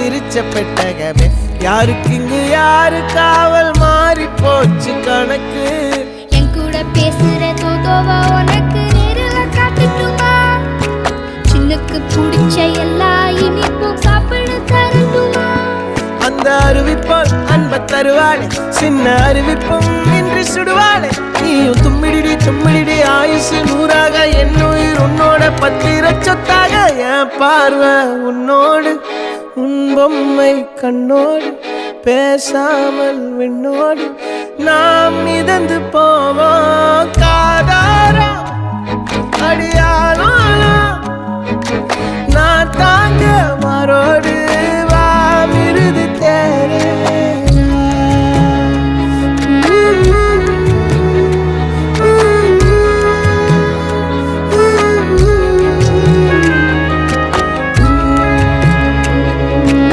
சிரிச்ச பெட்டகமே. யாருக்கு இங்கு யாரு காவல் மாறி போச்சு கணக்கு. என் கூட பேசுற தோதோவா உனக்கு நேரில காட்டுட்டுமா? சின்னுக்கு பிடிச்ச எல்லா இனிப்பும் சாப்பிட தரட்டுமா? அந்த அறிவிப்பால் அன்ப தருவாளே, சின்ன அறிவிப்பும் இன்றி சுடுவாளே. நீயும் தும்மிடி தும்மிடி ஆயுசு நூறாக, என் உயிர் உன்னோட பத்திர சொத்தாக. என் பார்வை உன்னோடு, உன் பொம்மை கண்ணோடு, பேசாமல் விண்ணோடு நாம் மிதந்து போவோம். காதாரா அடியாலும் நான் தாங்க மாறோடு.